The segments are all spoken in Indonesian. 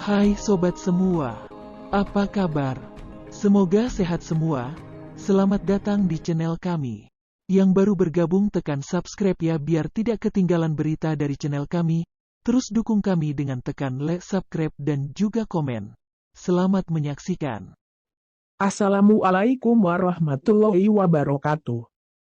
Hai sobat semua, apa kabar? Semoga sehat semua. Selamat datang di channel kami. Yang baru bergabung tekan subscribe ya biar tidak ketinggalan berita dari channel kami. Terus dukung kami dengan tekan like, subscribe dan juga komen. Selamat menyaksikan. Assalamualaikum warahmatullahi wabarakatuh.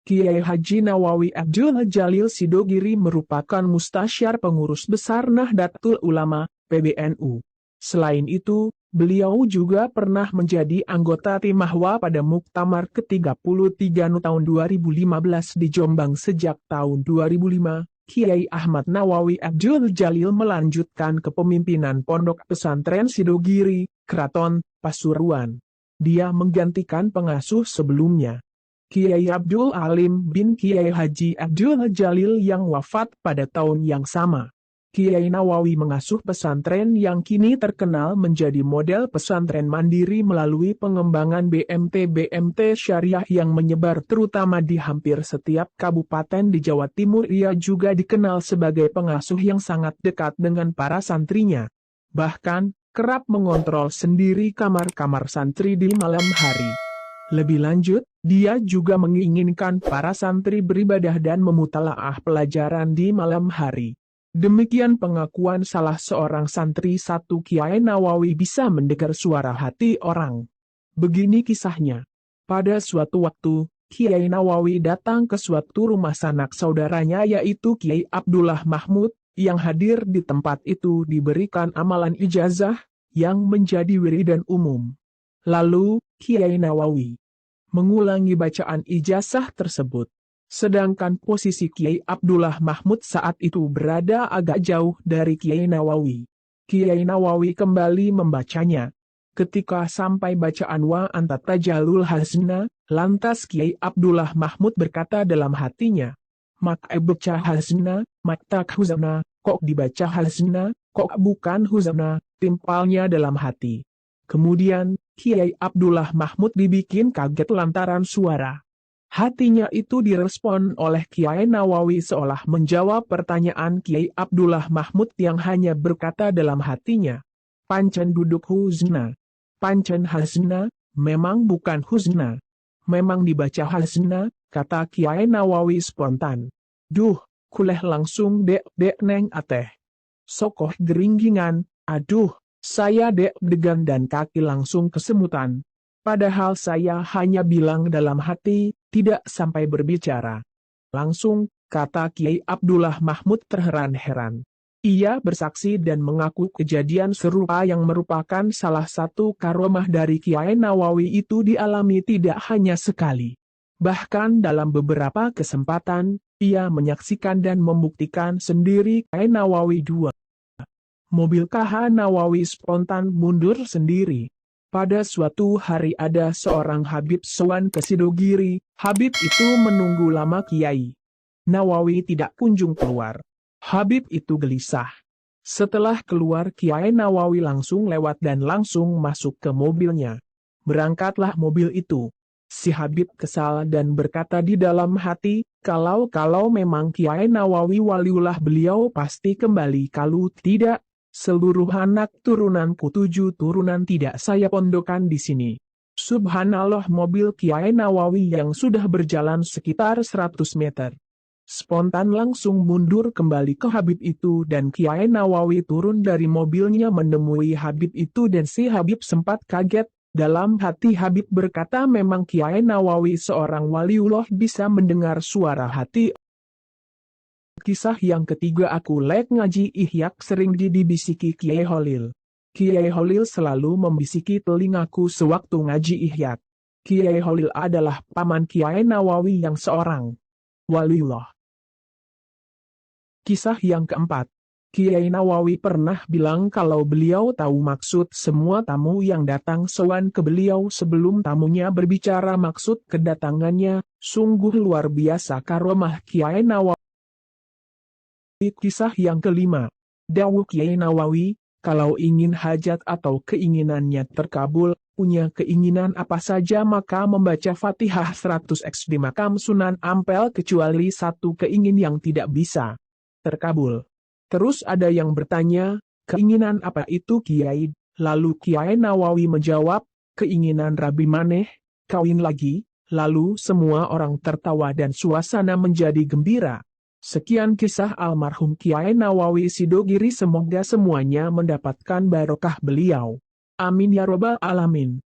Kiai Haji Nawawi Abdul Jalil Sidogiri merupakan mustasyar pengurus besar Nahdlatul Ulama, PBNU. Selain itu, beliau juga pernah menjadi anggota tim Mahwa pada Muktamar ke-33 tahun 2015 di Jombang sejak tahun 2005. Kiai Ahmad Nawawi Abdul Jalil melanjutkan kepemimpinan Pondok Pesantren Sidogiri, Keraton, Pasuruan. Dia menggantikan pengasuh sebelumnya, Kiai Abdul Alim bin Kiai Haji Abdul Jalil yang wafat pada tahun yang sama. Kiai Nawawi mengasuh pesantren yang kini terkenal menjadi model pesantren mandiri melalui pengembangan BMT Syariah yang menyebar terutama di hampir setiap kabupaten di Jawa Timur. Ia juga dikenal sebagai pengasuh yang sangat dekat dengan para santrinya. Bahkan, kerap mengontrol sendiri kamar-kamar santri di malam hari. Lebih lanjut, dia juga menginginkan para santri beribadah dan memutalaah pelajaran di malam hari. Demikian pengakuan salah seorang santri satu Kiai Nawawi bisa mendengar suara hati orang. Begini kisahnya. Pada suatu waktu, Kiai Nawawi datang ke suatu rumah sanak saudaranya yaitu Kiai Abdullah Mahmud, yang hadir di tempat itu diberikan amalan ijazah, yang menjadi wiridan umum. Lalu, Kiai Nawawi mengulangi bacaan ijazah tersebut. Sedangkan posisi Kiai Abdullah Mahmud saat itu berada agak jauh dari Kiai Nawawi. Kiai Nawawi kembali membacanya. Ketika sampai bacaan wa anta tajalul hazna, lantas Kiai Abdullah Mahmud berkata dalam hatinya, mak baca hazna, mak tak huzna, kok dibaca hazna, kok bukan huzna, timpalnya dalam hati. Kemudian, Kiai Abdullah Mahmud dibikin kaget lantaran suara hatinya itu direspon oleh Kiai Nawawi seolah menjawab pertanyaan Kiai Abdullah Mahmud yang hanya berkata dalam hatinya, pancen duduk huzna, pancen hazna, memang bukan huzna, memang dibaca hazna, kata Kiai Nawawi spontan. Duh, kuleh langsung dek neng ateh. Sokoh geringgingan, aduh, saya dek degan dan kaki langsung kesemutan. Padahal saya hanya bilang dalam hati, tidak sampai berbicara. Langsung, kata Kiai Abdullah Mahmud terheran-heran. Ia bersaksi dan mengaku kejadian serupa yang merupakan salah satu karomah dari Kiai Nawawi itu dialami tidak hanya sekali. Bahkan dalam beberapa kesempatan, ia menyaksikan dan membuktikan sendiri Kiai Nawawi II. Mobil KH Nawawi spontan mundur sendiri. Pada suatu hari ada seorang Habib sowan ke Sidogiri. Habib itu menunggu lama Kiai Nawawi tidak kunjung keluar. Habib itu gelisah. Setelah keluar Kiai Nawawi langsung lewat dan langsung masuk ke mobilnya. Berangkatlah mobil itu. Si Habib kesal dan berkata di dalam hati, kalau memang Kiai Nawawi waliullah beliau pasti kembali, kalau tidak, seluruh anak turunanku 7 turunan tidak saya pondokan di sini. Subhanallah, mobil Kiai Nawawi yang sudah berjalan sekitar 100 meter. Spontan langsung mundur kembali ke Habib itu dan Kiai Nawawi turun dari mobilnya menemui Habib itu dan si Habib sempat kaget. Dalam hati Habib berkata memang Kiai Nawawi seorang waliullah bisa mendengar suara hati. Kisah yang ketiga, aku lek ngaji ihyak sering dibisiki Kiai Holil. Kiai Holil selalu membisiki telingaku sewaktu ngaji ihyak. Kiai Holil adalah paman Kiai Nawawi yang seorang waliullah. Kisah yang keempat. Kiai Nawawi pernah bilang kalau beliau tahu maksud semua tamu yang datang sowan ke beliau sebelum tamunya berbicara maksud kedatangannya. Sungguh luar biasa karomah Kiai Nawawi. Kisah yang kelima. Dawuh Kiai Nawawi, kalau ingin hajat atau keinginannya terkabul, punya keinginan apa saja maka membaca Fatihah 100x di makam Sunan Ampel kecuali satu keingin yang tidak bisa terkabul. Terus ada yang bertanya, Keinginan apa itu Kiai? Lalu Kiai Nawawi menjawab, keinginan Rabi maneh, kawin lagi. Lalu semua orang tertawa dan suasana menjadi gembira. Sekian kisah almarhum Kiai Nawawi Sidogiri, semoga semuanya mendapatkan barokah beliau. Amin ya robbal alamin.